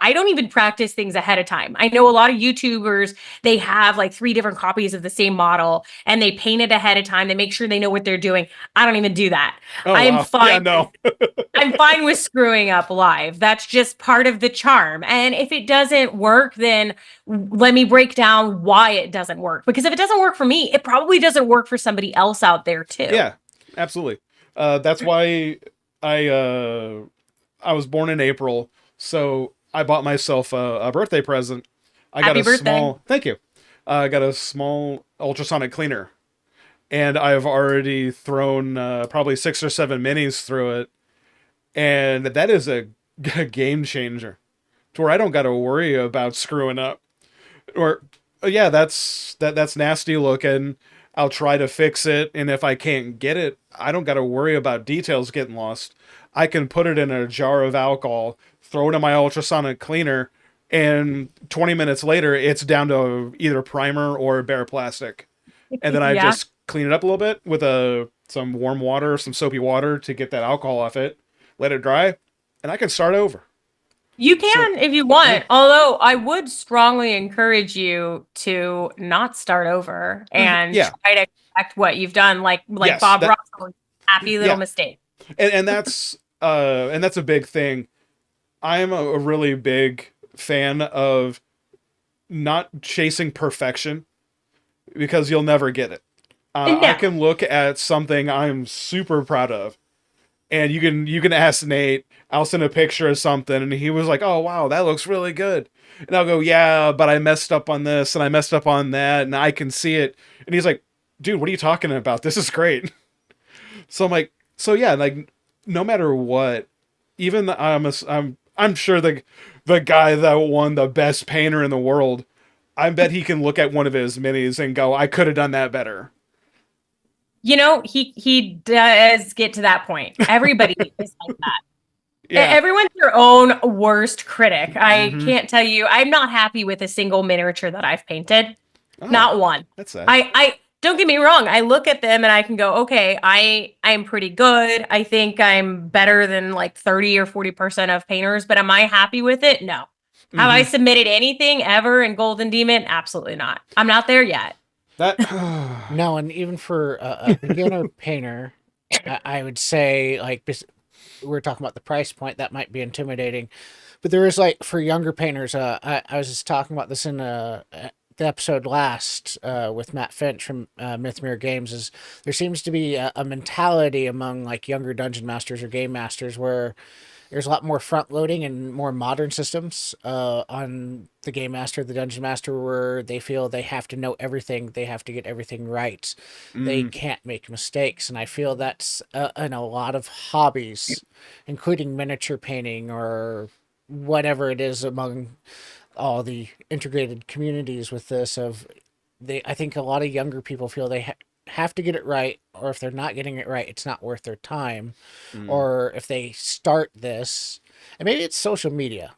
I don't even practice things ahead of time. I know a lot of YouTubers, they have like 3 different copies of the same model and they paint it ahead of time. They make sure they know what they're doing. I don't even do that. Oh I'm wow. Yeah, fine. no. I'm fine with screwing up live. That's just part of the charm. And if it doesn't work, then let me break down why it doesn't work. Because if it doesn't work for me, it probably doesn't work for somebody else out there too. Yeah, absolutely. That's why I uh I was born in April, so I bought myself a birthday present. I got Happy a birthday. small, thank you. I got a small ultrasonic cleaner, and I've already thrown probably 6 or 7 minis through it, and that is a game changer. To where I don't got to worry about screwing up. Or yeah, that's nasty looking. I'll try to fix it, and if I can't get it, I don't got to worry about details getting lost. I can put it in a jar of alcohol, throw it in my ultrasonic cleaner, and 20 minutes later, it's down to either primer or bare plastic. And then I Yeah. just clean it up a little bit with some warm water, some soapy water to get that alcohol off it. Let it dry, and I can start over. You So can if you yeah, want, although I would strongly encourage you to not start over and yeah, try to correct what you've done, like yes, Bob that Ross, happy little yeah, mistake. and that's a big thing. I'm a really big fan of not chasing perfection because you'll never get it. I No. can look at something I'm super proud of, and you can ask Nate. I'll send a picture of something, and he was like, "Oh wow, that looks really good." And I'll go, "Yeah, but I messed up on this and I messed up on that, and I can see it." And he's like, "Dude, what are you talking about? This is great." So I'm like, so yeah, like no matter what, even I'm sure the guy that won the best painter in the world, I bet he can look at one of his minis and go, I could have done that better. He does get to that point. Everybody is like that. Yeah. Everyone's their own worst critic. I Mm-hmm. can't tell you. I'm not happy with a single miniature that I've painted. Oh, Not one. that's sad. I don't get me wrong. I look at them and I can go, okay, I'm pretty good. I think I'm better than like 30 or 40% of painters, but am I happy with it? No. Have I Mm-hmm. submitted anything ever in Golden Demon? Absolutely not. I'm not there yet. That. No, and even for a beginner painter, I would say like we're talking about the price point that might be intimidating, but there is like for younger painters. I was just talking about this in the episode last with Matt Finch from Myth Mirror Games. Is there seems to be a mentality among like younger dungeon masters or game masters where there's a lot more front loading and more modern systems on the game master, the dungeon master, where they feel they have to know everything, they have to get everything right, they mm, can't make mistakes, and I feel that's in a lot of hobbies, including miniature painting or whatever it is among all the integrated communities with this of they I think a lot of younger people feel they have to get it right, or if they're not getting it right it's not worth their time, mm. or if they start this, and maybe it's social media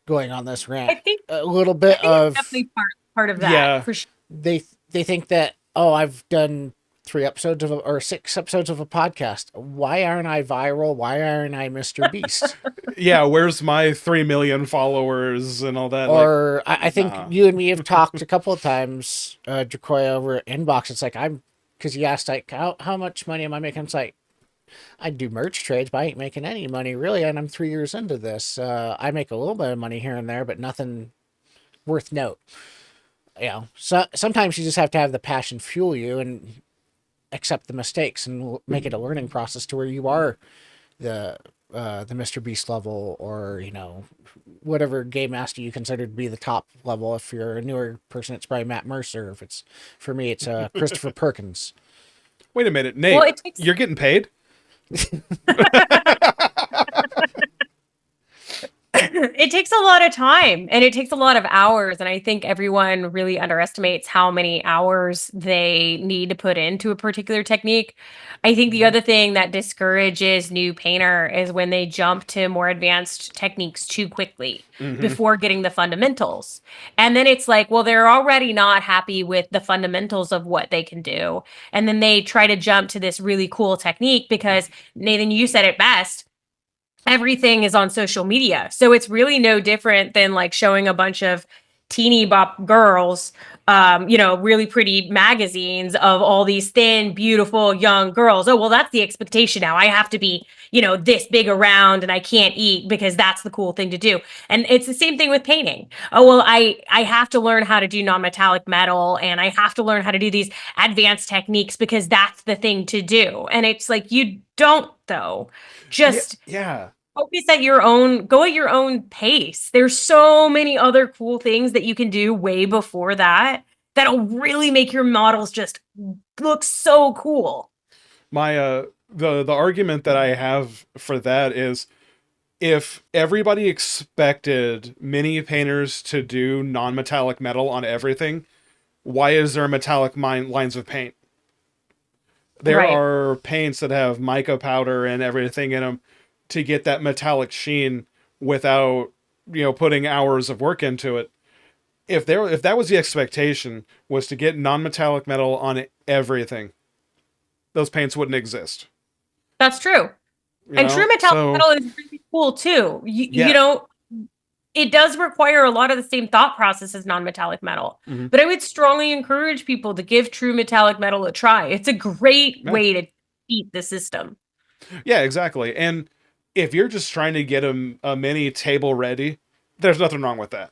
going on this I rant think a little I bit think it's of definitely part of that Yeah. for sure. they think that, oh, I've done 3 episodes of or 6 episodes of a podcast, why aren't I viral, why aren't I Mr. Beast? Yeah. Where's my 3 million followers and all that? Like, Or I think nah. you and me have talked a couple of times, Dracoya, over inbox. It's like I'm because you asked like how much money am I making? It's like I do merch trades, but I ain't making any money really, and I'm 3 years into this. I make a little bit of money here and there, but nothing worth note. You know, so sometimes you just have to have the passion fuel you and accept the mistakes and make it a learning process to where you are the the Mr. Beast level, or you know, whatever game master you consider to be the top level. If you're a newer person, it's probably Matt Mercer. If it's for me, it's Christopher Perkins. Wait a minute, Well, Nate. it takes You're getting paid? it takes a lot of time and it takes a lot of hours. And I think everyone really underestimates how many hours they need to put into a particular technique. I think the Mhm. other thing that discourages new painter is when they jump to more advanced techniques too quickly Mm-hmm. before getting the fundamentals. And then it's like, well, they're already not happy with the fundamentals of what they can do. And then they try to jump to this really cool technique because Nathan, you said it best, everything is on social media. So it's really no different than like showing a bunch of teeny bop girls, really pretty magazines of all these thin, beautiful young girls. Oh, well, that's the expectation now. I have to be, this big around and I can't eat because that's the cool thing to do. And it's the same thing with painting. Oh, well, I have to learn how to do non-metallic metal and I have to learn how to do these advanced techniques because that's the thing to do. And it's like, you don't though. Just Yeah. focus at your own, go at your own pace. There's so many other cool things that you can do way before that that'll really make your models just look so cool. My the argument that I have for that is, if everybody expected mini painters to do non-metallic metal on everything, why is there metallic lines of paint? There Right. are paints that have mica powder and everything in them to get that metallic sheen without, putting hours of work into it. If that was the expectation, was to get non-metallic metal on everything, those paints wouldn't exist. That's true. And true metallic So metal is really cool too. yeah. It does require a lot of the same thought process as non-metallic metal. Mm-hmm. But I would strongly encourage people to give true metallic metal a try. It's a great way to beat the system. Yeah, exactly. And if you're just trying to get a mini table ready, there's nothing wrong with that.